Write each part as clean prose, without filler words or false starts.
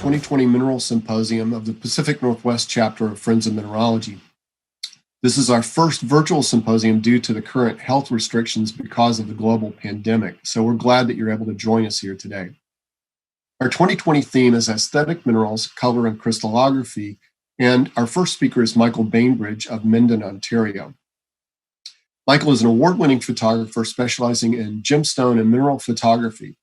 2020 Mineral Symposium of the Pacific Northwest chapter of Friends of Mineralogy. This is our first virtual symposium due to the current health restrictions because of the global pandemic, so we're glad that you're able to join us here today. Our 2020 theme is Aesthetic Minerals, Color and Crystallography, and our first speaker is Michael Bainbridge of Mendon, Ontario. Michael is an award-winning photographer specializing in gemstone and mineral photography.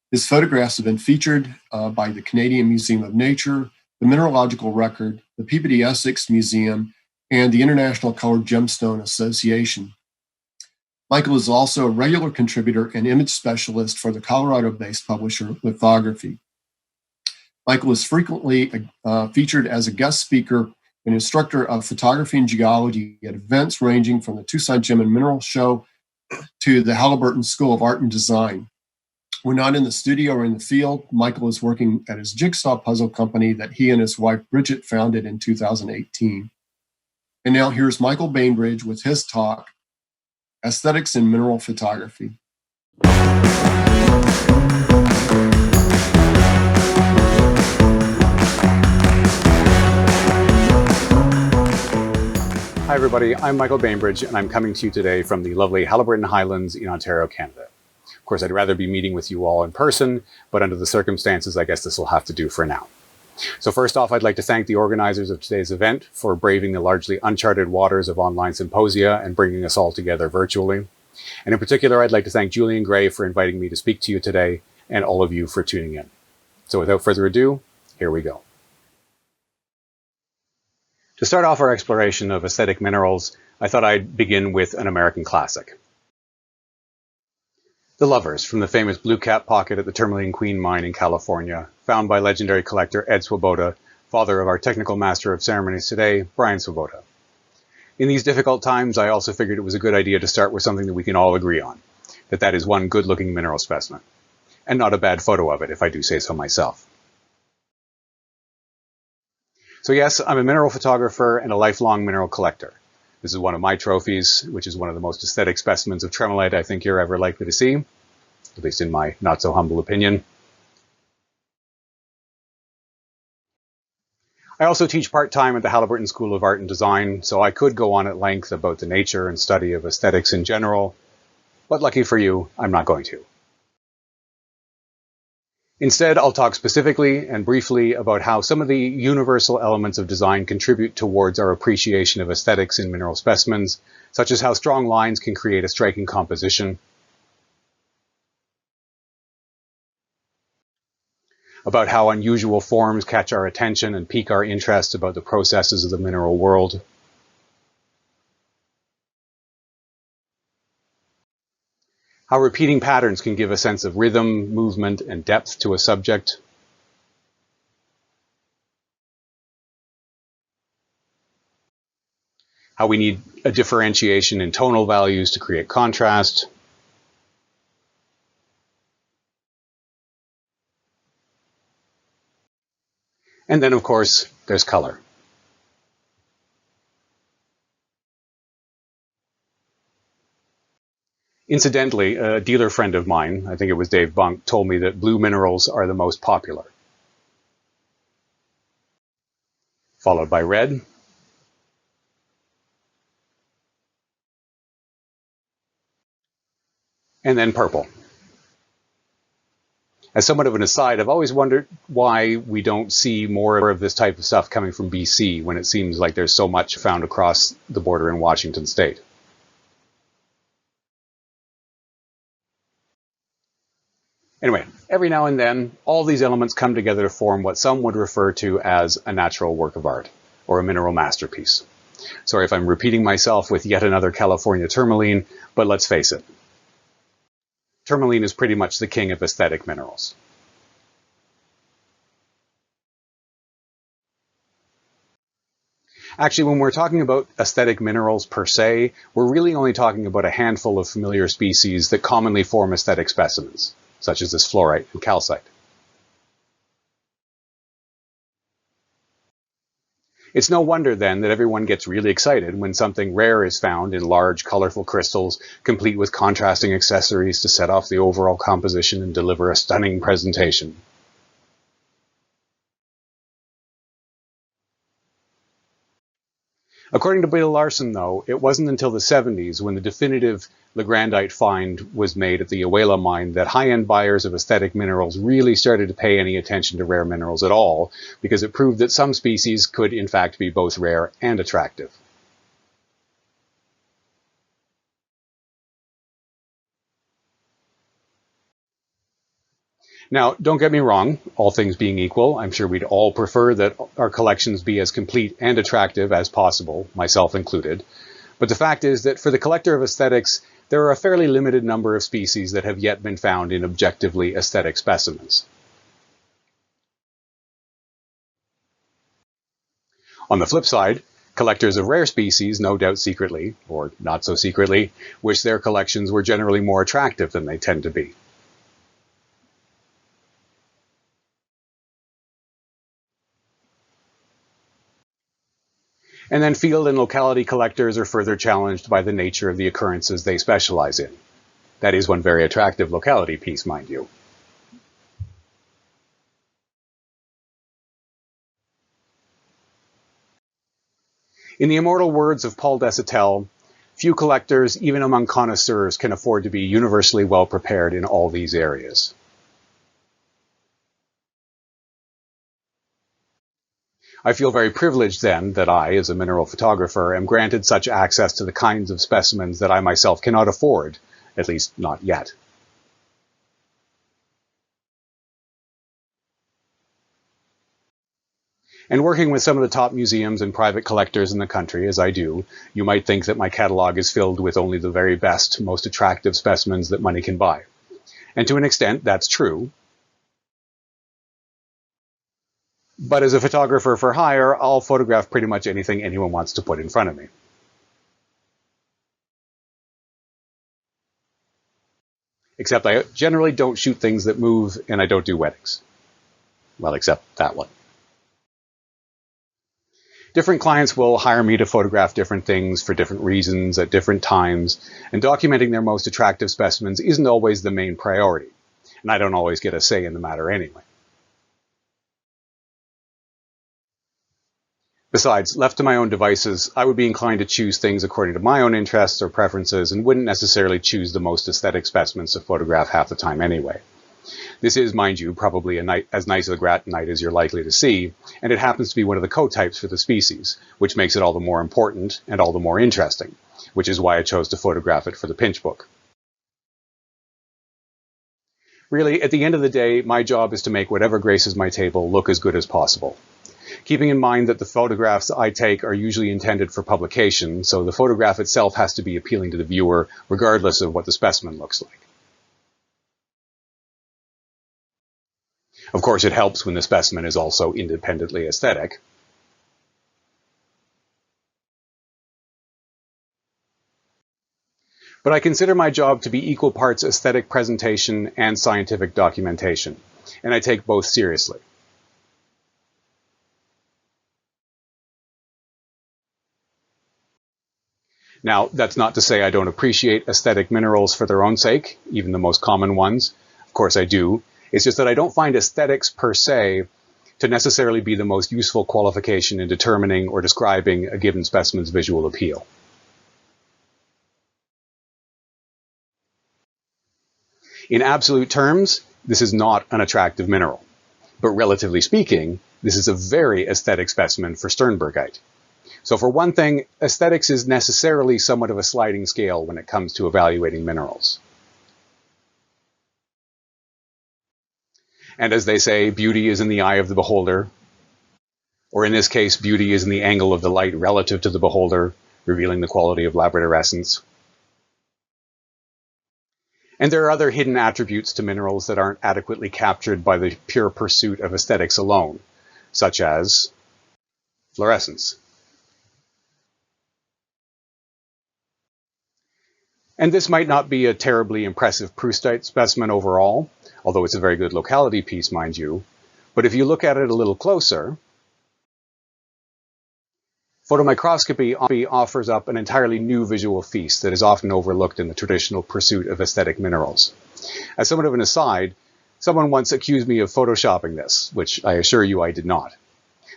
His photographs have been featured by the Canadian Museum of Nature, the Mineralogical Record, the Peabody Essex Museum, and the International Colored Gemstone Association. Michael is also a regular contributor and image specialist for the Colorado-based publisher Lithography. Michael is frequently featured as a guest speaker and instructor of photography and geology at events ranging from the Tucson Gem and Mineral Show to the Halliburton School of Art and Design. When not in the studio or in the field, Michael is working at his jigsaw puzzle company that he and his wife Bridget founded in 2018. And now here's Michael Bainbridge with his talk, Aesthetics in Mineral Photography. Hi everybody, I'm Michael Bainbridge and I'm coming to you today from the lovely Halliburton Highlands in Ontario, Canada. Of course, I'd rather be meeting with you all in person, but under the circumstances, I guess this will have to do for now. So first off, I'd like to thank the organizers of today's event for braving the largely uncharted waters of online symposia and bringing us all together virtually. And in particular, I'd like to thank Julian Gray for inviting me to speak to you today and all of you for tuning in. So without further ado, here we go. To start off our exploration of aesthetic minerals, I thought I'd begin with an American classic. The Lovers, from the famous Blue Cap Pocket at the Tourmaline Queen Mine in California, found by legendary collector Ed Swoboda, father of our technical master of ceremonies today, Brian Swoboda. In these difficult times, I also figured it was a good idea to start with something that we can all agree on, that is one good-looking mineral specimen. And not a bad photo of it, if I do say so myself. So yes, I'm a mineral photographer and a lifelong mineral collector. This is one of my trophies, which is one of the most aesthetic specimens of tremolite I think you're ever likely to see, at least in my not-so-humble opinion. I also teach part-time at the Halliburton School of Art and Design, so I could go on at length about the nature and study of aesthetics in general, but lucky for you, I'm not going to. Instead, I'll talk specifically and briefly about how some of the universal elements of design contribute towards our appreciation of aesthetics in mineral specimens, such as how strong lines can create a striking composition, about how unusual forms catch our attention and pique our interest about the processes of the mineral world, how repeating patterns can give a sense of rhythm, movement, and depth to a subject, how we need a differentiation in tonal values to create contrast, and then, of course, there's color. Incidentally, a dealer friend of mine, I think it was Dave Bunk, told me that blue minerals are the most popular, followed by red, and then purple. As somewhat of an aside, I've always wondered why we don't see more of this type of stuff coming from BC when it seems like there's so much found across the border in Washington state. Anyway, every now and then, all these elements come together to form what some would refer to as a natural work of art, or a mineral masterpiece. Sorry if I'm repeating myself with yet another California tourmaline, but let's face it. Tourmaline is pretty much the king of aesthetic minerals. Actually, when we're talking about aesthetic minerals per se, we're really only talking about a handful of familiar species that commonly form aesthetic specimens, such as this fluorite and calcite. It's no wonder then that everyone gets really excited when something rare is found in large, colorful crystals, complete with contrasting accessories to set off the overall composition and deliver a stunning presentation. According to Bill Larson, though, it wasn't until the 70s when the definitive Legrandite find was made at the Awela mine that high-end buyers of aesthetic minerals really started to pay any attention to rare minerals at all, because it proved that some species could in fact be both rare and attractive. Now, don't get me wrong, all things being equal, I'm sure we'd all prefer that our collections be as complete and attractive as possible, myself included. But the fact is that for the collector of aesthetics, there are a fairly limited number of species that have yet been found in objectively aesthetic specimens. On the flip side, collectors of rare species, no doubt secretly, or not so secretly, wish their collections were generally more attractive than they tend to be. And then field and locality collectors are further challenged by the nature of the occurrences they specialize in. That is one very attractive locality piece, mind you. In the immortal words of Paul Desautels, few collectors, even among connoisseurs, can afford to be universally well prepared in all these areas. I feel very privileged then that I, as a mineral photographer, am granted such access to the kinds of specimens that I myself cannot afford, at least not yet. And working with some of the top museums and private collectors in the country, as I do, you might think that my catalog is filled with only the very best, most attractive specimens that money can buy. And to an extent, that's true. But as a photographer for hire, I'll photograph pretty much anything anyone wants to put in front of me. Except I generally don't shoot things that move, and I don't do weddings. Well, except that one. Different clients will hire me to photograph different things for different reasons at different times, and documenting their most attractive specimens isn't always the main priority, and I don't always get a say in the matter anyway. Besides, left to my own devices, I would be inclined to choose things according to my own interests or preferences and wouldn't necessarily choose the most aesthetic specimens to photograph half the time anyway. This is, mind you, probably as nice a gratinite as you're likely to see, and it happens to be one of the co-types for the species, which makes it all the more important and all the more interesting, which is why I chose to photograph it for the pinch book. Really, at the end of the day, my job is to make whatever graces my table look as good as possible. Keeping in mind that the photographs I take are usually intended for publication, so the photograph itself has to be appealing to the viewer, regardless of what the specimen looks like. Of course, it helps when the specimen is also independently aesthetic. But I consider my job to be equal parts aesthetic presentation and scientific documentation, and I take both seriously. Now, that's not to say I don't appreciate aesthetic minerals for their own sake, even the most common ones. Of course I do. It's just that I don't find aesthetics per se to necessarily be the most useful qualification in determining or describing a given specimen's visual appeal. In absolute terms, this is not an attractive mineral. But relatively speaking, this is a very aesthetic specimen for Sternbergite. So for one thing, aesthetics is necessarily somewhat of a sliding scale when it comes to evaluating minerals. And as they say, beauty is in the eye of the beholder, or in this case, beauty is in the angle of the light relative to the beholder, revealing the quality of labradorescence. And there are other hidden attributes to minerals that aren't adequately captured by the pure pursuit of aesthetics alone, such as fluorescence. And this might not be a terribly impressive proustite specimen overall, although it's a very good locality piece, mind you. But if you look at it a little closer, photomicroscopy offers up an entirely new visual feast that is often overlooked in the traditional pursuit of aesthetic minerals. As somewhat of an aside, someone once accused me of photoshopping this, which I assure you I did not.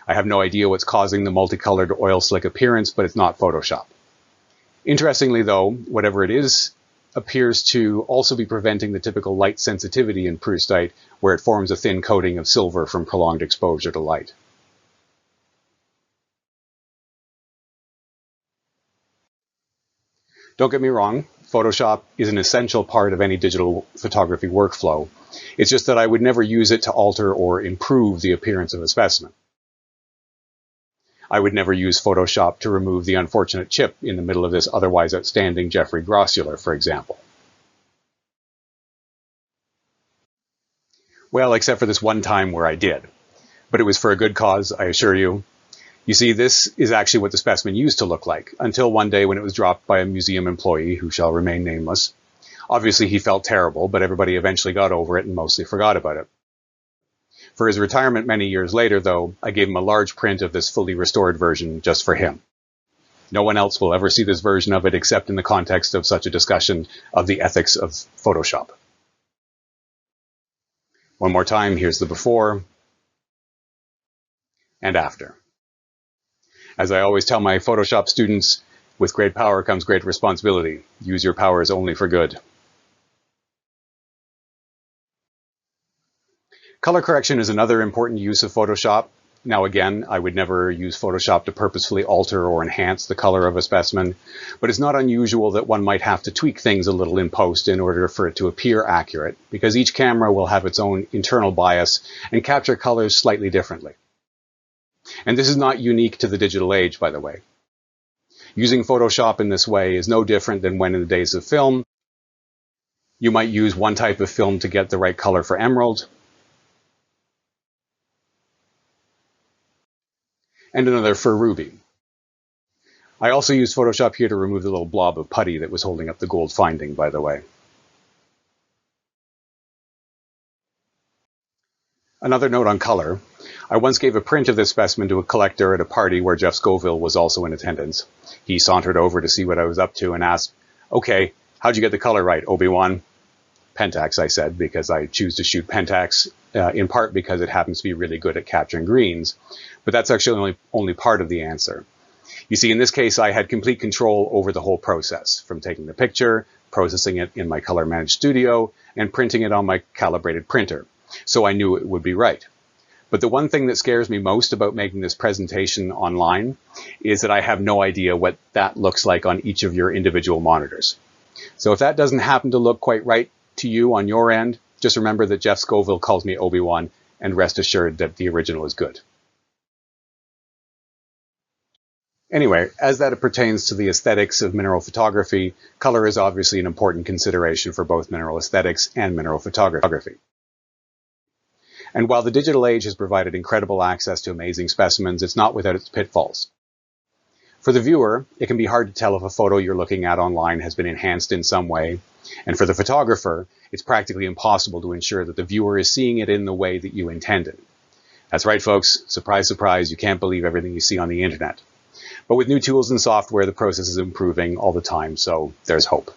I have no idea what's causing the multicolored oil slick appearance, but it's not Photoshop. Interestingly though, whatever it is appears to also be preventing the typical light sensitivity in proustite, where it forms a thin coating of silver from prolonged exposure to light. Don't get me wrong, Photoshop is an essential part of any digital photography workflow. It's just that I would never use it to alter or improve the appearance of a specimen. I would never use Photoshop to remove the unfortunate chip in the middle of this otherwise outstanding Geoffrey Grossular, for example. Well, except for this one time where I did. But it was for a good cause, I assure you. You see, this is actually what the specimen used to look like, until one day when it was dropped by a museum employee who shall remain nameless. Obviously, he felt terrible, but everybody eventually got over it and mostly forgot about it. For his retirement many years later, though, I gave him a large print of this fully restored version just for him. No one else will ever see this version of it except in the context of such a discussion of the ethics of Photoshop. One more time, here's the before and after. As I always tell my Photoshop students, with great power comes great responsibility. Use your powers only for good. Color correction is another important use of Photoshop. Now again, I would never use Photoshop to purposefully alter or enhance the color of a specimen, but it's not unusual that one might have to tweak things a little in post in order for it to appear accurate, because each camera will have its own internal bias and capture colors slightly differently. And this is not unique to the digital age, by the way. Using Photoshop in this way is no different than when in the days of film, you might use one type of film to get the right color for emerald, and another for ruby. I also used Photoshop here to remove the little blob of putty that was holding up the gold finding, by the way. Another note on color. I once gave a print of this specimen to a collector at a party where Jeff Scoville was also in attendance. He sauntered over to see what I was up to and asked, "Okay, how'd you get the color right, Obi-Wan?" Pentax, I said, because I choose to shoot Pentax, in part because it happens to be really good at capturing greens. But that's actually only part of the answer. You see, in this case, I had complete control over the whole process, from taking the picture, processing it in my color managed studio, and printing it on my calibrated printer. So I knew it would be right. But the one thing that scares me most about making this presentation online is that I have no idea what that looks like on each of your individual monitors. So if that doesn't happen to look quite right to you on your end, just remember that Jeff Scoville calls me Obi-Wan, and rest assured that the original is good. Anyway, as that pertains to the aesthetics of mineral photography, color is obviously an important consideration for both mineral aesthetics and mineral photography. And while the digital age has provided incredible access to amazing specimens, it's not without its pitfalls. For the viewer, it can be hard to tell if a photo you're looking at online has been enhanced in some way. And for the photographer, it's practically impossible to ensure that the viewer is seeing it in the way that you intended. That's right, folks. Surprise, surprise, you can't believe everything you see on the internet. But with new tools and software, the process is improving all the time, so there's hope.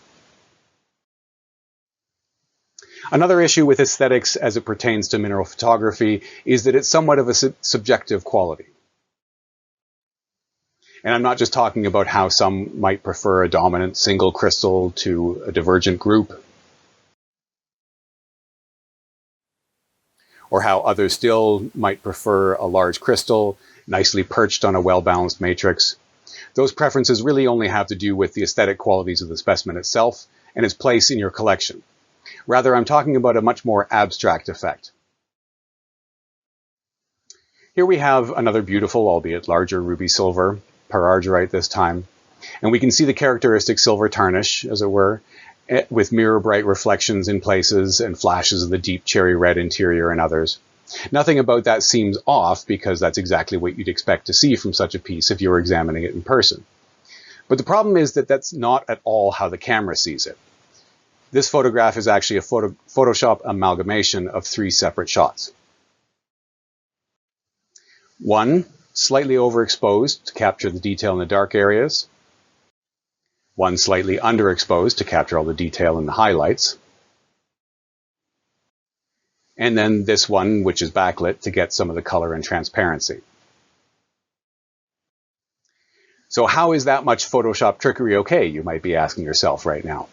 Another issue with aesthetics as it pertains to mineral photography is that it's somewhat of a subjective quality. And I'm not just talking about how some might prefer a dominant single crystal to a divergent group, or how others still might prefer a large crystal nicely perched on a well-balanced matrix. Those preferences really only have to do with the aesthetic qualities of the specimen itself and its place in your collection. Rather, I'm talking about a much more abstract effect. Here we have another beautiful, albeit larger, ruby silver, parargyrite this time, and we can see the characteristic silver tarnish, as it were, with mirror-bright reflections in places and flashes of the deep cherry red interior in others. Nothing about that seems off, because that's exactly what you'd expect to see from such a piece if you were examining it in person. But the problem is that that's not at all how the camera sees it. This photograph is actually a Photoshop amalgamation of 3 separate shots. One, slightly overexposed to capture the detail in the dark areas. One slightly underexposed to capture all the detail in the highlights. And then this one, which is backlit, to get some of the color and transparency. So how is that much Photoshop trickery okay, you might be asking yourself right now?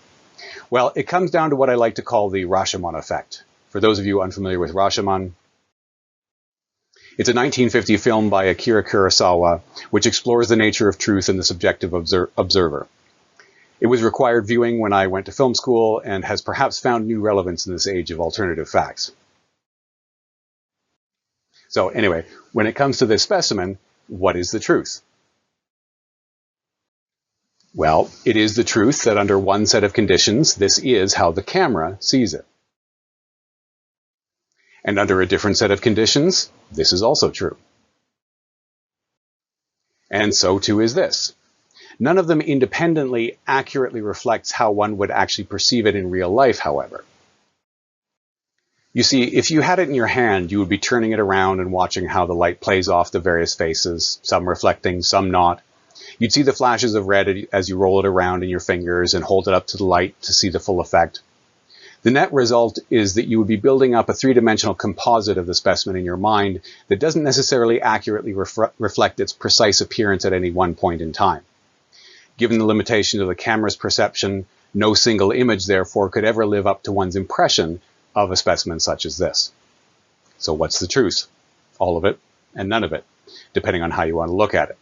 Well, it comes down to what I like to call the Rashomon effect. For those of you unfamiliar with Rashomon, it's a 1950 film by Akira Kurosawa, which explores the nature of truth and the subjective observer. It was required viewing when I went to film school and has perhaps found new relevance in this age of alternative facts. So anyway, when it comes to this specimen, what is the truth? Well, it is the truth that under one set of conditions, this is how the camera sees it. And under a different set of conditions, this is also true. And so too is this. None of them independently accurately reflects how one would actually perceive it in real life, however. You see, if you had it in your hand, you would be turning it around and watching how the light plays off the various faces, some reflecting, some not. You'd see the flashes of red as you roll it around in your fingers and hold it up to the light to see the full effect. The net result is that you would be building up a three-dimensional composite of the specimen in your mind that doesn't necessarily accurately reflect its precise appearance at any one point in time. Given the limitations of the camera's perception, no single image, therefore, could ever live up to one's impression of a specimen such as this. So what's the truth? All of it and none of it, depending on how you want to look at it.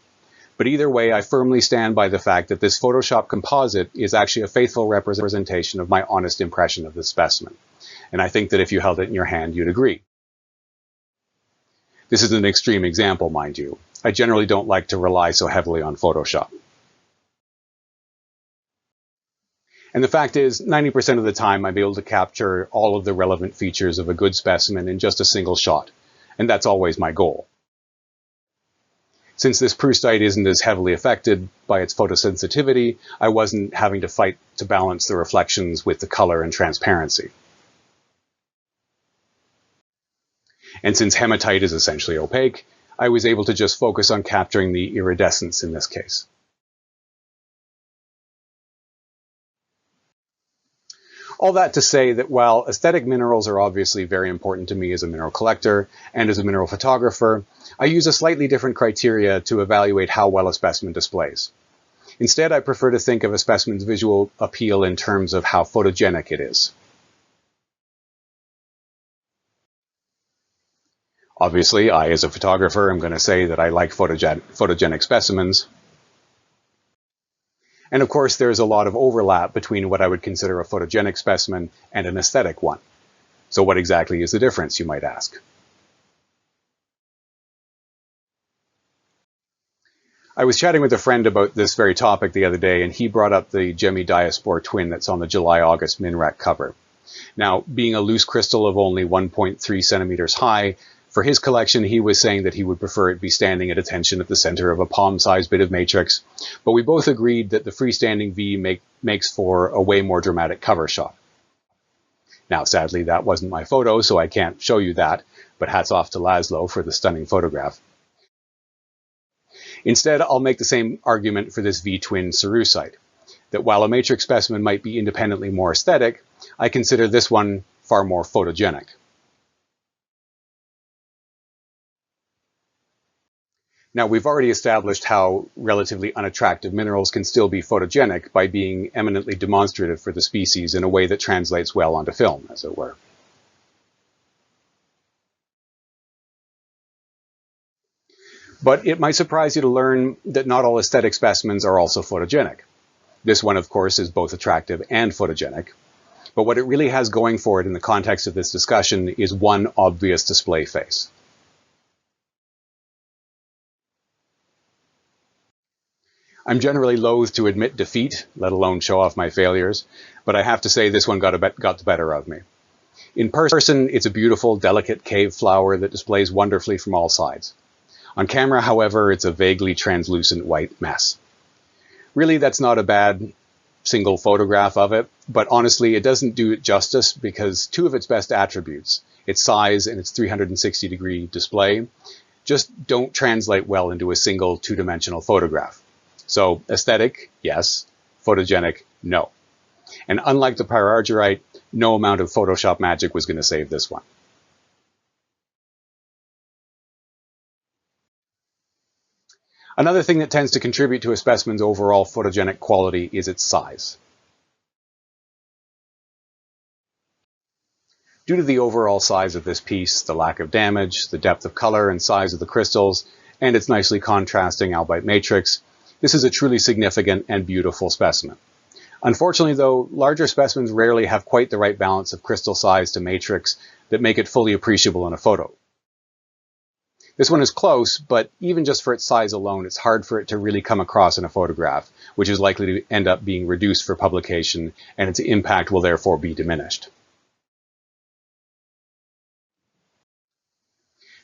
But either way, I firmly stand by the fact that this Photoshop composite is actually a faithful representation of my honest impression of the specimen. And I think that if you held it in your hand, you'd agree. This is an extreme example, mind you. I generally don't like to rely so heavily on Photoshop. And the fact is, 90% of the time, I'm able to capture all of the relevant features of a good specimen in just a single shot. And that's always my goal. Since this Proustite isn't as heavily affected by its photosensitivity, I wasn't having to fight to balance the reflections with the color and transparency. And since hematite is essentially opaque, I was able to just focus on capturing the iridescence in this case. All that to say that while aesthetic minerals are obviously very important to me as a mineral collector and as a mineral photographer, I use a slightly different criteria to evaluate how well a specimen displays. Instead, I prefer to think of a specimen's visual appeal in terms of how photogenic it is. Obviously, I, as a photographer, am going to say that I like photogenic specimens. And of course, there's a lot of overlap between what I would consider a photogenic specimen and an aesthetic one. So what exactly is the difference, you might ask? I was chatting with a friend about this very topic the other day, and he brought up the Gemi Diaspore twin that's on the July-August MinRec cover. Now, being a loose crystal of only 1.3 centimeters high, for his collection, he was saying that he would prefer it be standing at attention at the center of a palm-sized bit of matrix, but we both agreed that the freestanding V makes for a way more dramatic cover shot. Now, sadly, that wasn't my photo, so I can't show you that, but hats off to Laszlo for the stunning photograph. Instead, I'll make the same argument for this V-twin cerussite, that while a matrix specimen might be independently more aesthetic, I consider this one far more photogenic. Now, we've already established how relatively unattractive minerals can still be photogenic by being eminently demonstrative for the species in a way that translates well onto film, as it were. But it might surprise you to learn that not all aesthetic specimens are also photogenic. This one, of course, is both attractive and photogenic. But what it really has going for it in the context of this discussion is one obvious display face. I'm generally loath to admit defeat, let alone show off my failures, but I have to say this one got the better of me. In person, it's a beautiful, delicate cave flower that displays wonderfully from all sides. On camera, however, it's a vaguely translucent white mess. Really, that's not a bad single photograph of it, but honestly, it doesn't do it justice because two of its best attributes, its size and its 360-degree display, just don't translate well into a single two-dimensional photograph. So aesthetic, yes. Photogenic, no. And unlike the pyrargyrite, no amount of Photoshop magic was going to save this one. Another thing that tends to contribute to a specimen's overall photogenic quality is its size. Due to the overall size of this piece, the lack of damage, the depth of color and size of the crystals, and its nicely contrasting albite matrix, this is a truly significant and beautiful specimen. Unfortunately, though, larger specimens rarely have quite the right balance of crystal size to matrix that make it fully appreciable in a photo. This one is close, but even just for its size alone, it's hard for it to really come across in a photograph, which is likely to end up being reduced for publication, and its impact will therefore be diminished.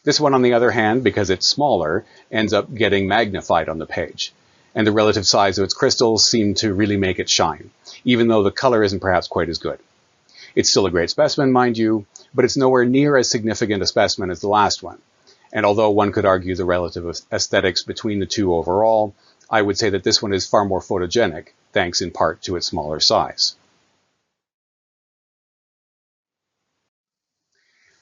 This one, on the other hand, because it's smaller, ends up getting magnified on the page, and the relative size of its crystals seem to really make it shine, even though the color isn't perhaps quite as good. It's still a great specimen, mind you, but it's nowhere near as significant a specimen as the last one. And although one could argue the relative aesthetics between the two overall, I would say that this one is far more photogenic, thanks in part to its smaller size.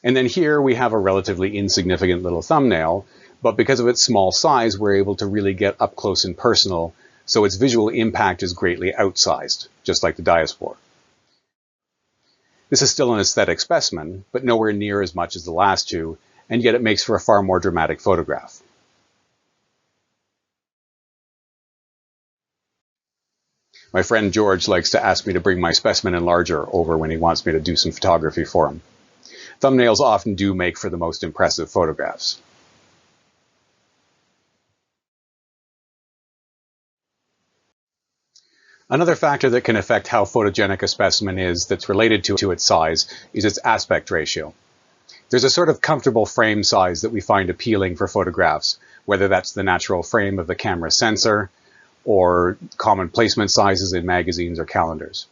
And then here we have a relatively insignificant little thumbnail, but because of its small size, we're able to really get up close and personal, so its visual impact is greatly outsized, just like the diaspore. This is still an aesthetic specimen, but nowhere near as much as the last two, and yet it makes for a far more dramatic photograph. My friend George likes to ask me to bring my specimen enlarger over when he wants me to do some photography for him. Thumbnails often do make for the most impressive photographs. Another factor that can affect how photogenic a specimen is that's related to its size is its aspect ratio. There's a sort of comfortable frame size that we find appealing for photographs, whether that's the natural frame of the camera sensor or common placement sizes in magazines or calendars.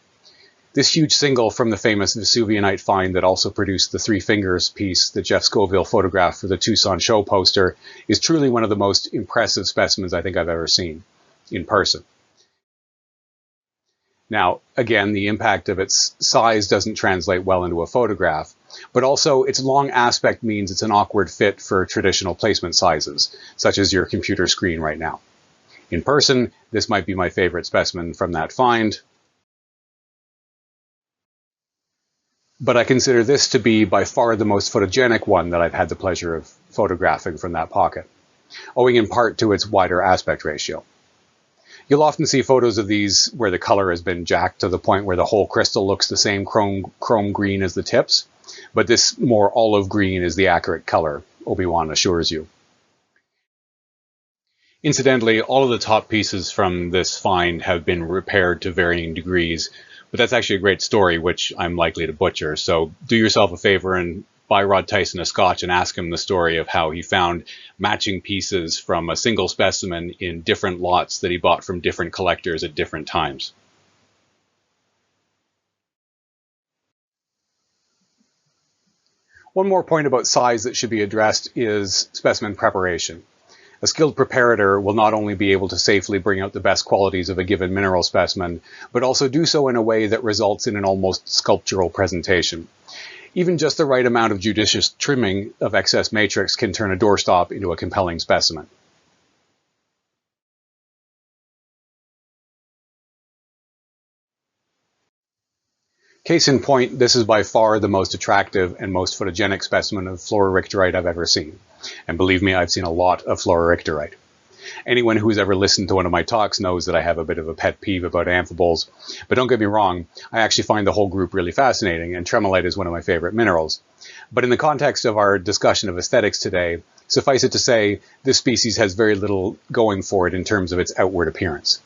This huge single from the famous Vesuvianite find that also produced the Three Fingers piece that Jeff Scoville photographed for the Tucson show poster is truly one of the most impressive specimens I think I've ever seen in person. Now, again, the impact of its size doesn't translate well into a photograph, but also its long aspect means it's an awkward fit for traditional placement sizes, such as your computer screen right now. In person, this might be my favorite specimen from that find, but I consider this to be by far the most photogenic one that I've had the pleasure of photographing from that pocket, owing in part to its wider aspect ratio. You'll often see photos of these where the color has been jacked to the point where the whole crystal looks the same chrome green as the tips, but this more olive green is the accurate color, Obi-Wan assures you. Incidentally, all of the top pieces from this find have been repaired to varying degrees, but that's actually a great story, which I'm likely to butcher, so do yourself a favor and buy Rod Tyson a scotch and ask him the story of how he found matching pieces from a single specimen in different lots that he bought from different collectors at different times. One more point about size that should be addressed is specimen preparation. A skilled preparator will not only be able to safely bring out the best qualities of a given mineral specimen, but also do so in a way that results in an almost sculptural presentation. Even just the right amount of judicious trimming of excess matrix can turn a doorstop into a compelling specimen. Case in point, this is by far the most attractive and most photogenic specimen of fluoricterite I've ever seen. And believe me, I've seen a lot of fluoricterite. Anyone who's ever listened to one of my talks knows that I have a bit of a pet peeve about amphiboles, but don't get me wrong, I actually find the whole group really fascinating, and tremolite is one of my favorite minerals. But in the context of our discussion of aesthetics today, suffice it to say, this species has very little going for it in terms of its outward appearance.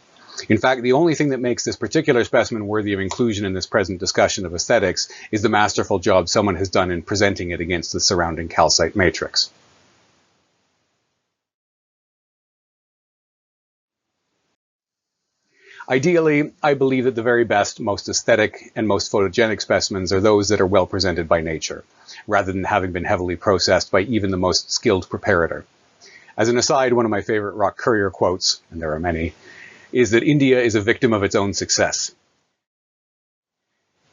In fact, the only thing that makes this particular specimen worthy of inclusion in this present discussion of aesthetics is the masterful job someone has done in presenting it against the surrounding calcite matrix. Ideally, I believe that the very best, most aesthetic, and most photogenic specimens are those that are well presented by nature, rather than having been heavily processed by even the most skilled preparator. As an aside, one of my favorite Rock Courier quotes, and there are many, is that India is a victim of its own success.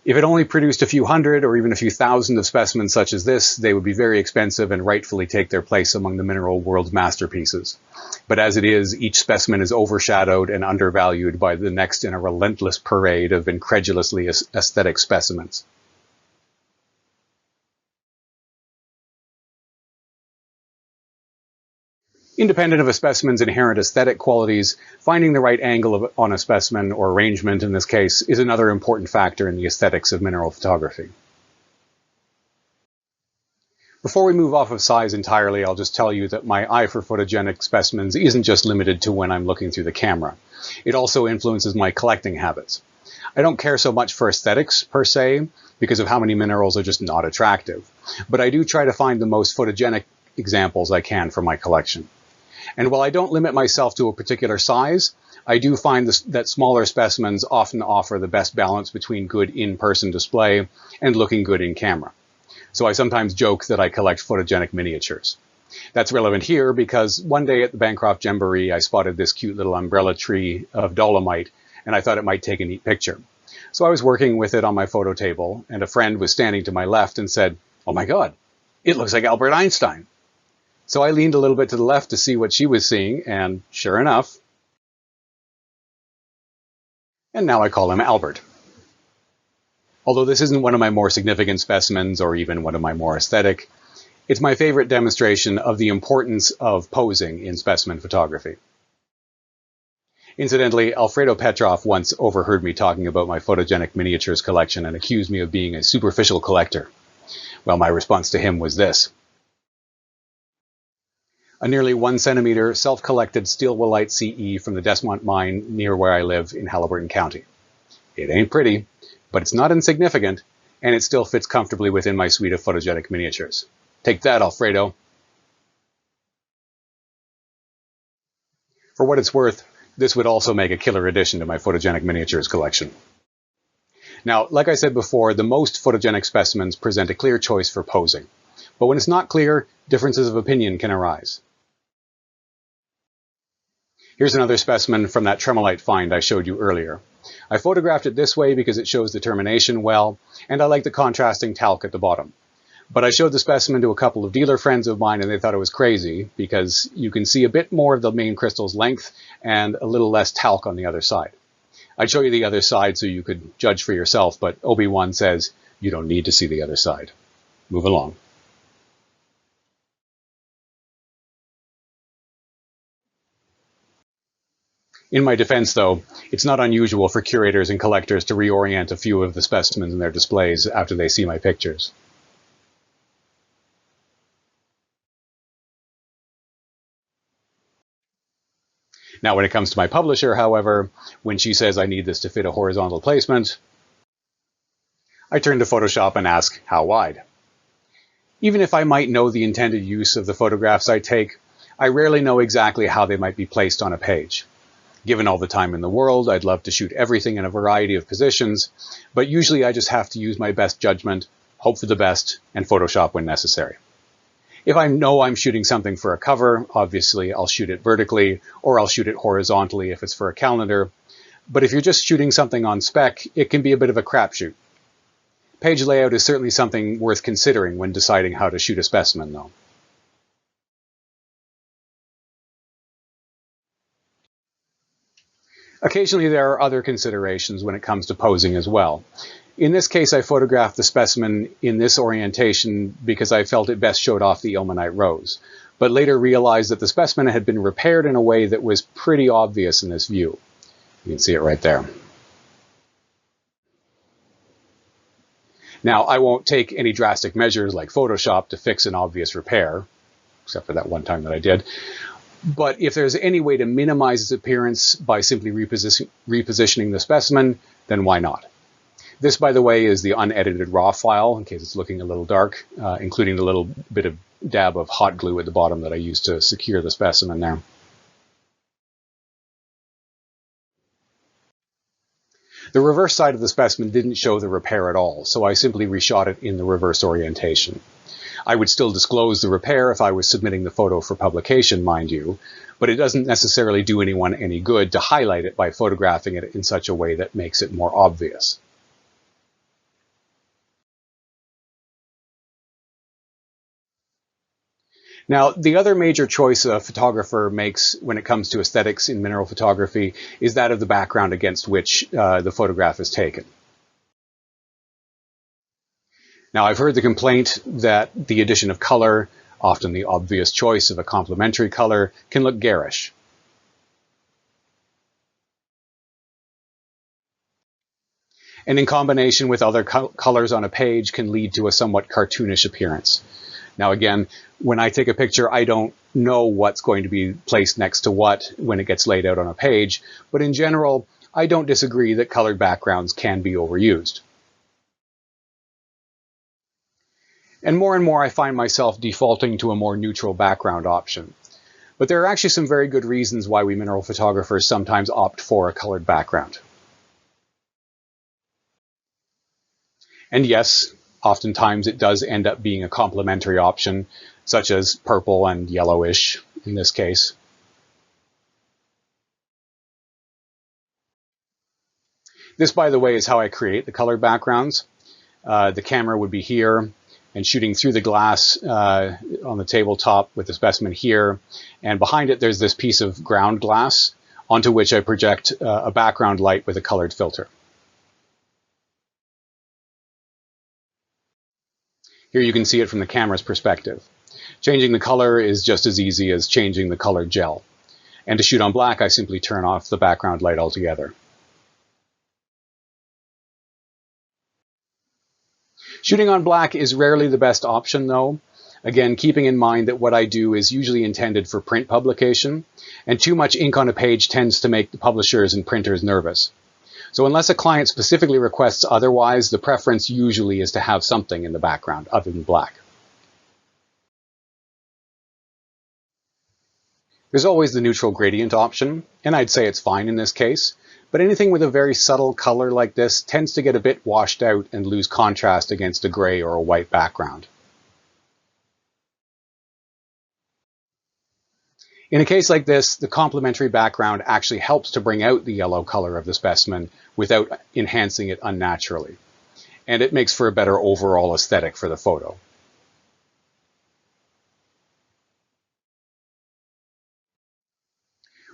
If it only produced a few hundred or even a few thousand of specimens such as this, they would be very expensive and rightfully take their place among the mineral world's masterpieces. But as it is, each specimen is overshadowed and undervalued by the next in a relentless parade of incredulously aesthetic specimens. Independent of a specimen's inherent aesthetic qualities, finding the right angle on a specimen, or arrangement in this case, is another important factor in the aesthetics of mineral photography. Before we move off of size entirely, I'll just tell you that my eye for photogenic specimens isn't just limited to when I'm looking through the camera. It also influences my collecting habits. I don't care so much for aesthetics per se, because of how many minerals are just not attractive, but I do try to find the most photogenic examples I can for my collection. And while I don't limit myself to a particular size, I do find that smaller specimens often offer the best balance between good in-person display and looking good in camera. So I sometimes joke that I collect photogenic miniatures. That's relevant here because one day at the Bancroft Jamboree, I spotted this cute little umbrella tree of dolomite, and I thought it might take a neat picture. So I was working with it on my photo table, and a friend was standing to my left and said, "Oh my God, it looks like Albert Einstein." So I leaned a little bit to the left to see what she was seeing, and sure enough, and now I call him Albert. Although this isn't one of my more significant specimens or even one of my more aesthetic, it's my favorite demonstration of the importance of posing in specimen photography. Incidentally, Alfredo Petrov once overheard me talking about my photogenic miniatures collection and accused me of being a superficial collector. Well, my response to him was this: a nearly 1 centimeter self-collected steel woolite CE from the Desmont mine near where I live in Haliburton County. It ain't pretty, but it's not insignificant, and it still fits comfortably within my suite of photogenic miniatures. Take that, Alfredo. For what it's worth, this would also make a killer addition to my photogenic miniatures collection. Now, like I said before, the most photogenic specimens present a clear choice for posing. But when it's not clear, differences of opinion can arise. Here's another specimen from that tremolite find I showed you earlier. I photographed it this way because it shows the termination well, and I like the contrasting talc at the bottom. But I showed the specimen to a couple of dealer friends of mine and they thought it was crazy because you can see a bit more of the main crystal's length and a little less talc on the other side. I'd show you the other side so you could judge for yourself, but Obi-Wan says you don't need to see the other side. Move along. In my defense, though, it's not unusual for curators and collectors to reorient a few of the specimens in their displays after they see my pictures. Now, when it comes to my publisher, however, when she says I need this to fit a horizontal placement, I turn to Photoshop and ask, how wide? Even if I might know the intended use of the photographs I take, I rarely know exactly how they might be placed on a page. Given all the time in the world, I'd love to shoot everything in a variety of positions, but usually I just have to use my best judgment, hope for the best, and Photoshop when necessary. If I know I'm shooting something for a cover, obviously I'll shoot it vertically, or I'll shoot it horizontally if it's for a calendar. But if you're just shooting something on spec, it can be a bit of a crapshoot. Page layout is certainly something worth considering when deciding how to shoot a specimen, though. Occasionally there are other considerations when it comes to posing as well. In this case, I photographed the specimen in this orientation because I felt it best showed off the ilmenite rose, but later realized that the specimen had been repaired in a way that was pretty obvious in this view. You can see it right there. Now, I won't take any drastic measures like Photoshop to fix an obvious repair, except for that one time that I did. But if there's any way to minimize its appearance by simply repositioning the specimen, then why not? This, by the way, is the unedited raw file, in case it's looking a little dark, including the little bit of dab of hot glue at the bottom that I used to secure the specimen there. The reverse side of the specimen didn't show the repair at all, so I simply reshot it in the reverse orientation. I would still disclose the repair if I was submitting the photo for publication, mind you, but it doesn't necessarily do anyone any good to highlight it by photographing it in such a way that makes it more obvious. Now, the other major choice a photographer makes when it comes to aesthetics in mineral photography is that of the background against which the photograph is taken. Now, I've heard the complaint that the addition of color, often the obvious choice of a complementary color, can look garish. And in combination with other colors on a page can lead to a somewhat cartoonish appearance. Now again, when I take a picture, I don't know what's going to be placed next to what when it gets laid out on a page, but in general, I don't disagree that colored backgrounds can be overused. And more I find myself defaulting to a more neutral background option. But there are actually some very good reasons why we mineral photographers sometimes opt for a colored background. And yes, oftentimes it does end up being a complementary option, such as purple and yellowish in this case. This, by the way, is how I create the colored backgrounds. The camera would be here and shooting through the glass on the tabletop with the specimen here. And behind it, there's this piece of ground glass onto which I project a background light with a colored filter. Here you can see it from the camera's perspective. Changing the color is just as easy as changing the color gel. And to shoot on black, I simply turn off the background light altogether. Shooting on black is rarely the best option though. Again, keeping in mind that what I do is usually intended for print publication, and too much ink on a page tends to make the publishers and printers nervous. So unless a client specifically requests otherwise, the preference usually is to have something in the background other than black. There's always the neutral gradient option, and I'd say it's fine in this case, but anything with a very subtle color like this tends to get a bit washed out and lose contrast against a gray or a white background. In a case like this, the complementary background actually helps to bring out the yellow color of the specimen without enhancing it unnaturally. And it makes for a better overall aesthetic for the photo.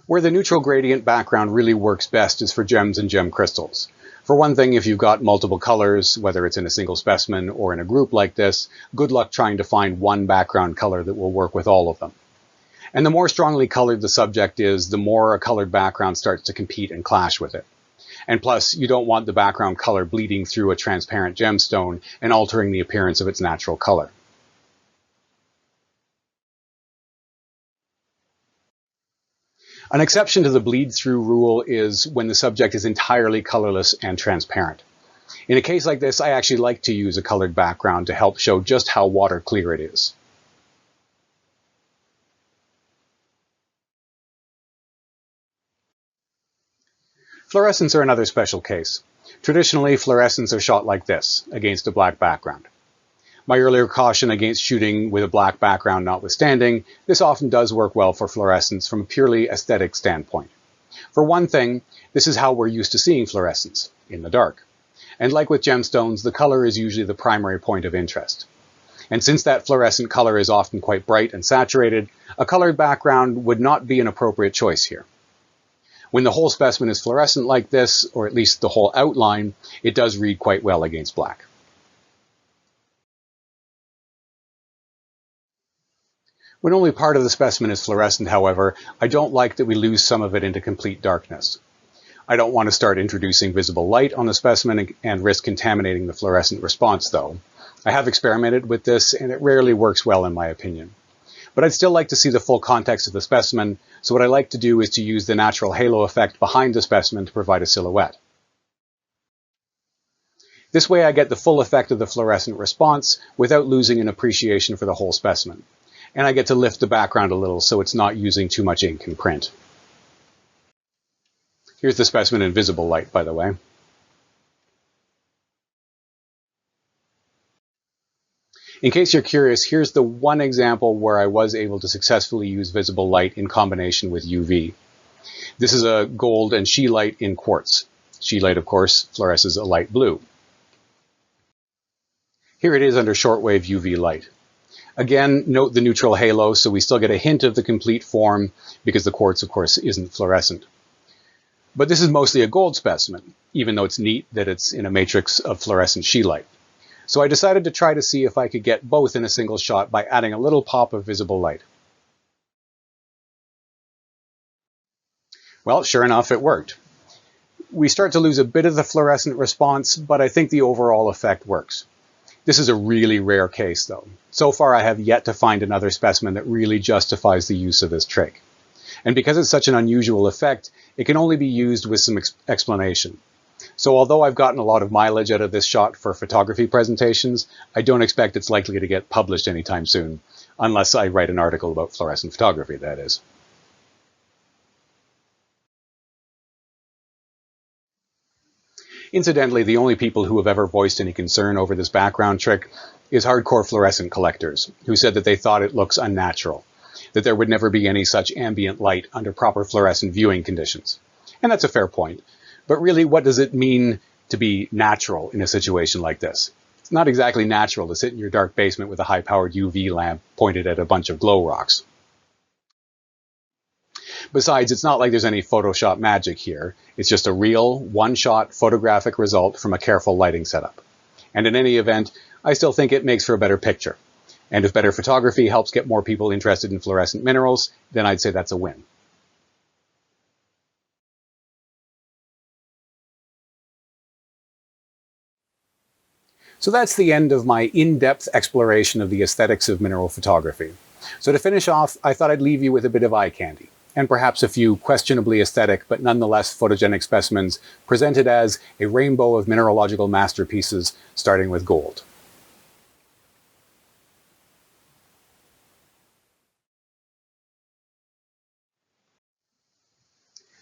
Where the neutral gradient background really works best is for gems and gem crystals. For one thing, if you've got multiple colors, whether it's in a single specimen or in a group like this, good luck trying to find one background color that will work with all of them. And the more strongly colored the subject is, the more a colored background starts to compete and clash with it. And plus, you don't want the background color bleeding through a transparent gemstone and altering the appearance of its natural color. An exception to the bleed-through rule is when the subject is entirely colorless and transparent. In a case like this, I actually like to use a colored background to help show just how water clear it is. Fluorescents are another special case. Traditionally, fluorescents are shot like this, against a black background. My earlier caution against shooting with a black background notwithstanding, this often does work well for fluorescents from a purely aesthetic standpoint. For one thing, this is how we're used to seeing fluorescents, in the dark. And like with gemstones, the color is usually the primary point of interest. And since that fluorescent color is often quite bright and saturated, a colored background would not be an appropriate choice here. When the whole specimen is fluorescent like this, or at least the whole outline, it does read quite well against black. When only part of the specimen is fluorescent, however, I don't like that we lose some of it into complete darkness. I don't want to start introducing visible light on the specimen and risk contaminating the fluorescent response, though. I have experimented with this, and it rarely works well in my opinion. But I'd still like to see the full context of the specimen, so what I like to do is to use the natural halo effect behind the specimen to provide a silhouette. This way I get the full effect of the fluorescent response without losing an appreciation for the whole specimen. And I get to lift the background a little so it's not using too much ink in print. Here's the specimen in visible light, by the way. In case you're curious, here's the one example where I was able to successfully use visible light in combination with UV. This is a gold and scheelite in quartz. Scheelite, of course, fluoresces a light blue. Here it is under shortwave UV light. Again, note the neutral halo, so we still get a hint of the complete form because the quartz, of course, isn't fluorescent. But this is mostly a gold specimen, even though it's neat that it's in a matrix of fluorescent scheelite. So I decided to try to see if I could get both in a single shot by adding a little pop of visible light. Well, sure enough, it worked. We start to lose a bit of the fluorescent response, but I think the overall effect works. This is a really rare case, though. So far, I have yet to find another specimen that really justifies the use of this trick. And because it's such an unusual effect, it can only be used with some explanation. So although I've gotten a lot of mileage out of this shot for photography presentations, I don't expect it's likely to get published anytime soon, unless I write an article about fluorescent photography, that is. Incidentally, the only people who have ever voiced any concern over this background trick is hardcore fluorescent collectors, who said that they thought it looks unnatural, that there would never be any such ambient light under proper fluorescent viewing conditions. And that's a fair point. But really, what does it mean to be natural in a situation like this? It's not exactly natural to sit in your dark basement with a high-powered UV lamp pointed at a bunch of glow rocks. Besides, it's not like there's any Photoshop magic here. It's just a real, one-shot photographic result from a careful lighting setup. And in any event, I still think it makes for a better picture. And if better photography helps get more people interested in fluorescent minerals, then I'd say that's a win. So that's the end of my in-depth exploration of the aesthetics of mineral photography. So to finish off, I thought I'd leave you with a bit of eye candy, and perhaps a few questionably aesthetic but nonetheless photogenic specimens presented as a rainbow of mineralogical masterpieces starting with gold.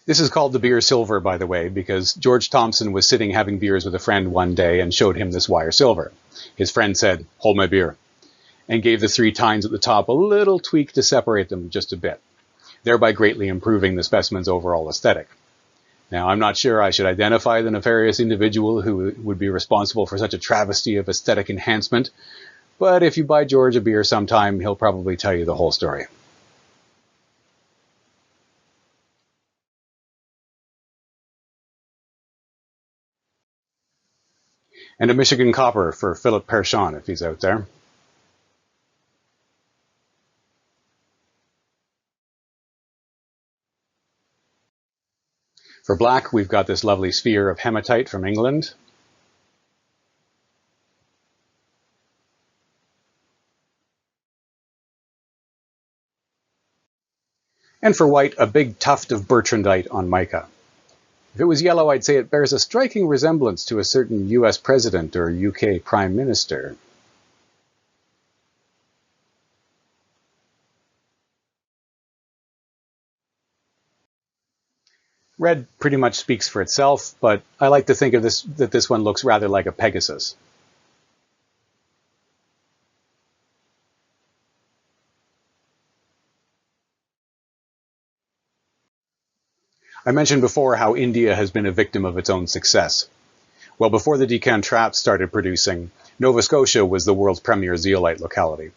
This is called the beer silver, by the way, because George Thompson was sitting having beers with a friend one day and showed him this wire silver. His friend said, "Hold my beer," and gave the 3 tines at the top a little tweak to separate them just a bit, thereby greatly improving the specimen's overall aesthetic. Now, I'm not sure I should identify the nefarious individual who would be responsible for such a travesty of aesthetic enhancement, but if you buy George a beer sometime, he'll probably tell you the whole story. And a Michigan copper for Philip Perchon, if he's out there. For black, we've got this lovely sphere of hematite from England. And for white, a big tuft of bertrandite on mica. If it was yellow, I'd say it bears a striking resemblance to a certain US president or UK prime minister. Red pretty much speaks for itself, but I like to think of that this one looks rather like a Pegasus. I mentioned before how India has been a victim of its own success. Well, before the Deccan Traps started producing, Nova Scotia was the world's premier zeolite locality.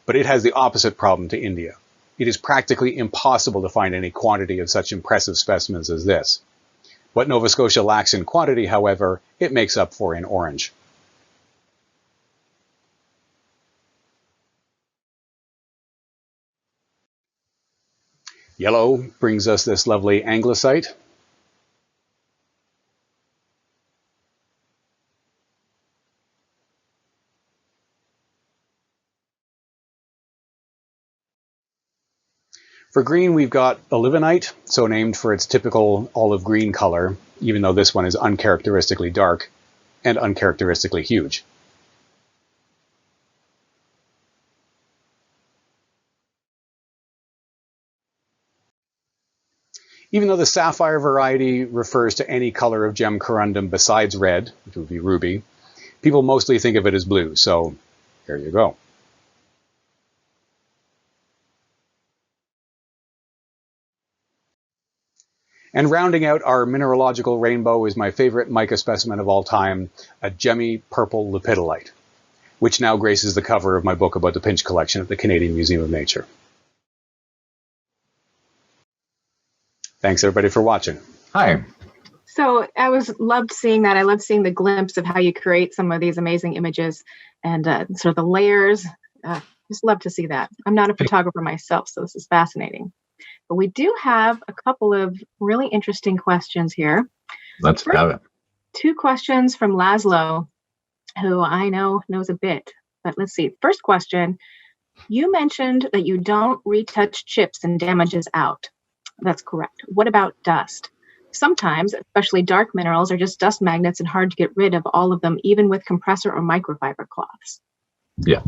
But it has the opposite problem to India. It is practically impossible to find any quantity of such impressive specimens as this. What Nova Scotia lacks in quantity, however, it makes up for in orange. Yellow brings us this lovely anglesite. For green, we've got olivenite, so named for its typical olive green color, even though this one is uncharacteristically dark and uncharacteristically huge. Even though the sapphire variety refers to any color of gem corundum besides red, which would be ruby, people mostly think of it as blue, so here you go. And rounding out our mineralogical rainbow is my favorite mica specimen of all time, a gemmy purple lepidolite. which now graces the cover of my book about the Pinch collection at the Canadian Museum of Nature. Thanks, everybody, for watching. Hi. So I loved seeing that. I loved seeing the glimpse of how you create some of these amazing images and sort of the layers. Just love to see that. I'm not a photographer myself, so this is fascinating. But we do have a couple of really interesting questions here. Let's have it. 2 questions from Laszlo, who I know knows a bit. But let's see. First question, you mentioned that you don't retouch chips and damages out. That's correct. What about dust? Sometimes, especially dark minerals, are just dust magnets and hard to get rid of all of them, even with compressor or microfiber cloths. Yeah.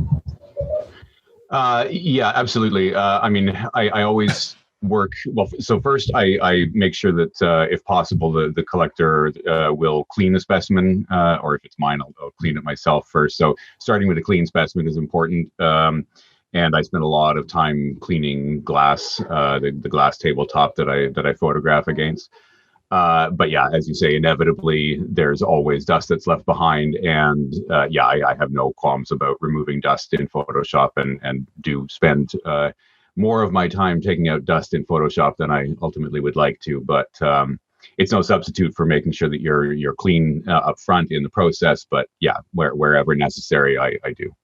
Yeah, absolutely. I mean, I always work, well, so first I make sure that if possible, the collector will clean the specimen, or if it's mine, I'll clean it myself first. So starting with a clean specimen is important. And I spend a lot of time cleaning glass, the glass tabletop that I photograph against. But yeah, as you say, inevitably there's always dust that's left behind, and yeah, I have no qualms about removing dust in Photoshop, and do spend more of my time taking out dust in Photoshop than I ultimately would like to. But it's no substitute for making sure that you're clean up front in the process. But yeah, wherever necessary, I do.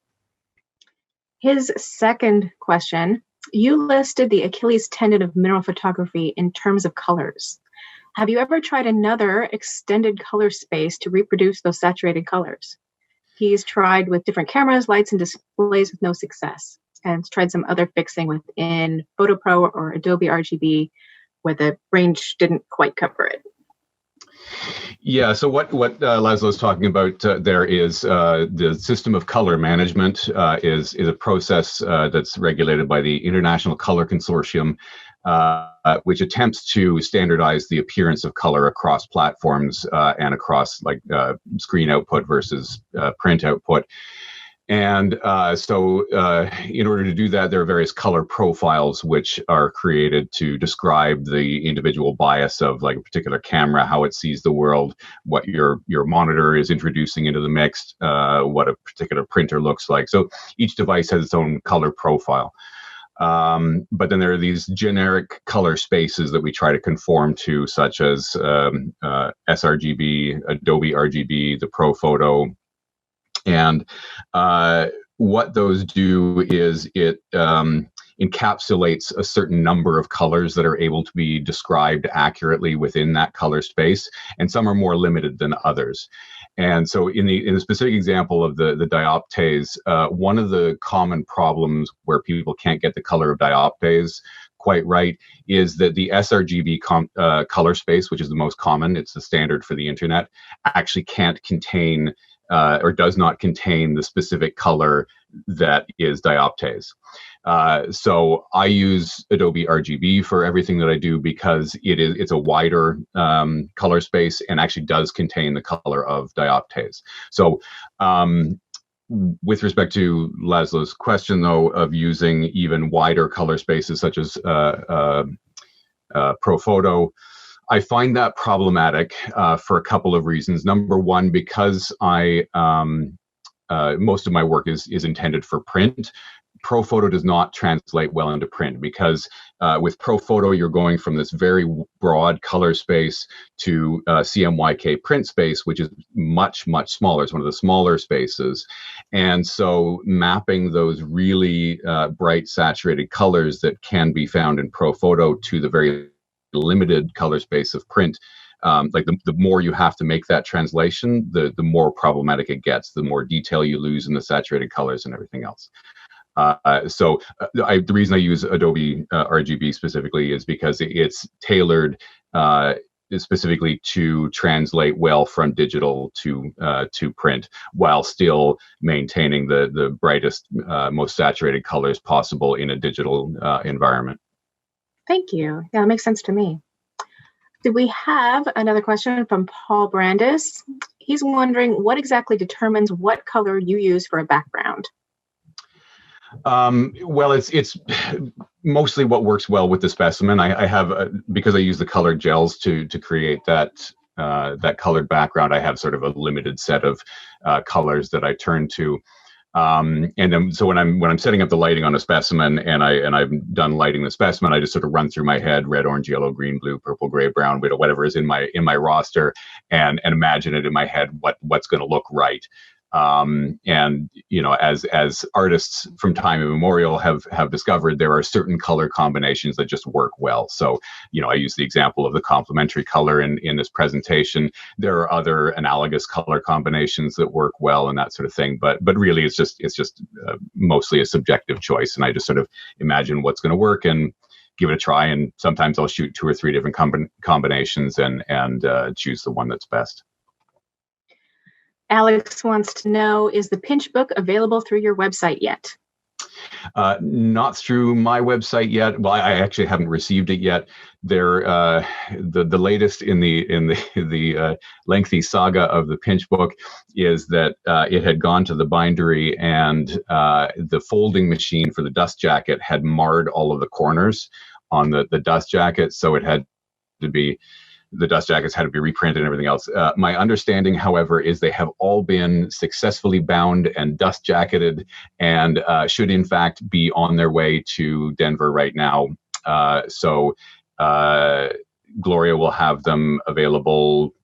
His second question, you listed the Achilles tendon of mineral photography in terms of colors. Have you ever tried another extended color space to reproduce those saturated colors? He's tried with different cameras, lights, and displays with no success, and tried some other fixing within PhotoPro or Adobe RGB where the range didn't quite cover it. Yeah, so what Laszlo is talking about there is the system of color management is a process that's regulated by the International Color Consortium, which attempts to standardize the appearance of color across platforms and across screen output versus print output. And so in order to do that, there are various color profiles which are created to describe the individual bias of like a particular camera, how it sees the world, what your monitor is introducing into the mix, what a particular printer looks like. So each device has its own color profile. But then there are these generic color spaces that we try to conform to, such as sRGB, Adobe RGB, the ProPhoto. And what those do is it encapsulates a certain number of colors that are able to be described accurately within that color space, and some are more limited than others. And so in the specific example of the dioptase, one of the common problems where people can't get the color of dioptase quite right is that the sRGB color space, which is the most common, it's the standard for the internet, actually can't contain or does not contain the specific color that is dioptase. So I use Adobe RGB for everything that I do because it's a wider color space and actually does contain the color of dioptase. So with respect to Laszlo's question, though, of using even wider color spaces such as ProPhoto, I find that problematic for a couple of reasons. Number one, because most of my work is intended for print. ProPhoto does not translate well into print because with ProPhoto, you're going from this very broad color space to CMYK print space, which is much, much smaller. It's one of the smaller spaces. And so mapping those really bright saturated colors that can be found in ProPhoto to the very limited color space of print, the more you have to make that translation, the more problematic it gets, the more detail you lose in the saturated colors and everything else. The reason I use Adobe RGB specifically is because it's tailored specifically to translate well from digital to print, while still maintaining the brightest, most saturated colors possible in a digital environment. Thank you. Yeah, that makes sense to me. Do we have another question from Paul Brandis? He's wondering what exactly determines what color you use for a background. Well, it's mostly what works well with the specimen. I have because I use the colored gels to create that colored background. I have sort of a limited set of colors that I turn to. And then, so when I'm setting up the lighting on a specimen and I've done lighting the specimen, I just sort of run through my head red, orange, yellow, green, blue, purple, gray, brown, whatever is in my roster, and imagine it in my head what's going to look right. And as artists from time immemorial have discovered, there are certain color combinations that just work well. So I use the example of the complementary color in this presentation. There are other analogous color combinations that work well and that sort of thing. But really, it's just mostly a subjective choice, and I just sort of imagine what's going to work and give it a try. And sometimes I'll shoot 2 or 3 different combinations and choose the one that's best. Alex wants to know, is the pinch book available through your website yet? Not through my website yet. Well, I actually haven't received it yet. They're the latest in the lengthy saga of the pinch book is that it had gone to the bindery, and the folding machine for the dust jacket had marred all of the corners on the dust jacket, so it had to be. The dust jackets had to be reprinted and everything else. My understanding, however, is they have all been successfully bound and dust jacketed, and should in fact be on their way to Denver right now. So Gloria will have them available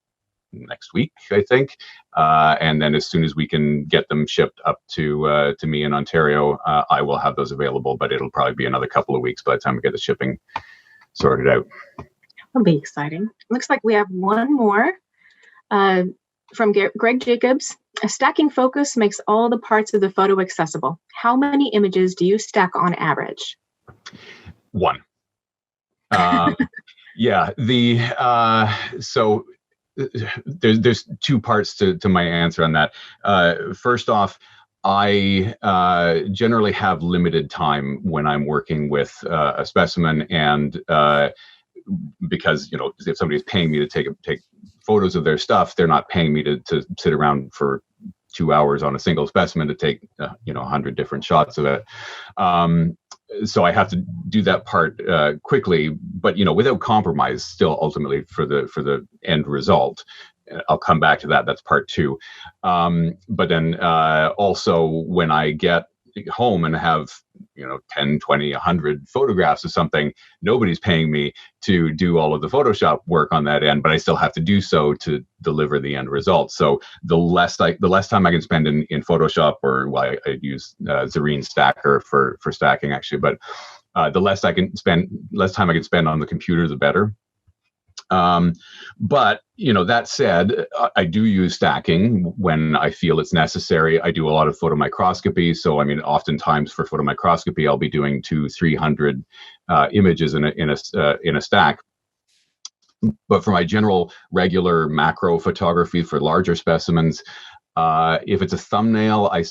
next week, I think. And then as soon as we can get them shipped up to me in Ontario, I will have those available, but it'll probably be another couple of weeks by the time we get the shipping sorted out. That'll be exciting. Looks like we have one more from Greg Jacobs. A stacking focus makes all the parts of the photo accessible. How many images do you stack on average? 1. Yeah. So there's 2 parts to my answer on that. First off, I generally have limited time when I'm working with a specimen, and because if somebody's paying me to take photos of their stuff, they're not paying me to sit around for 2 hours on a single specimen to take 100 different shots of it. So I have to do that part quickly, but without compromise, still ultimately for the end result. I'll come back to that. That's part 2. But then also when I get home and have 10, 20, 100 photographs of something, nobody's paying me to do all of the Photoshop work on that end, but I still have to do so to deliver the end result. So the less time I can spend in Photoshop, or I use Zareen Stacker for stacking actually, but the less time I can spend on the computer, the better. But that said, I do use stacking when I feel it's necessary. I do a lot of photomicroscopy. So, oftentimes for photomicroscopy, I'll be doing 200-300 images in a stack. But for my general regular macro photography for larger specimens, if it's a thumbnail, I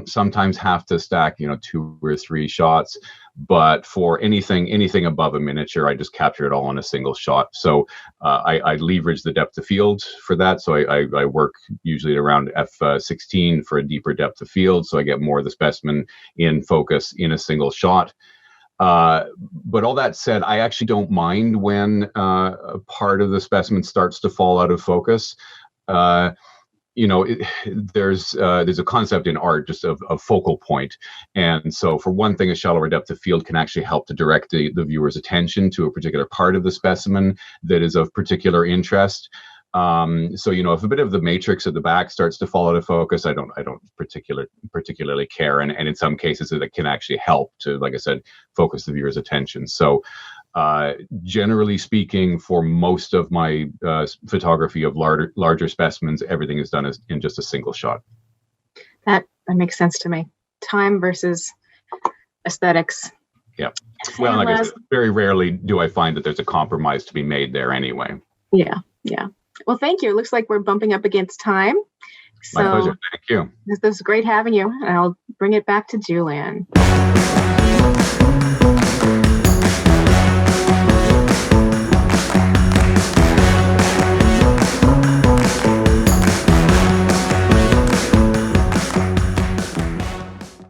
sometimes have to stack 2 or 3 shots. But for anything above a miniature, I just capture it all in a single shot. So I leverage the depth of field for that. So I work usually at around f16 for a deeper depth of field. So I get more of the specimen in focus in a single shot. But all that said, I actually don't mind when a part of the specimen starts to fall out of focus. There's a concept in art just of focal point. And so for one thing, a shallower depth of field can actually help to direct the viewer's attention to a particular part of the specimen that is of particular interest. So if a bit of the matrix at the back starts to fall out of focus, I don't particularly care. And in some cases, it can actually help to, like I said, focus the viewer's attention. So generally speaking, for most of my photography of larger specimens, everything is done in just a single shot. That makes sense to me. Time versus aesthetics. Yeah. Well, like I said, very rarely do I find that there's a compromise to be made there anyway. Yeah. Well, thank you. It looks like we're bumping up against time. So my pleasure. Thank you. This was great having you. And I'll bring it back to Julian.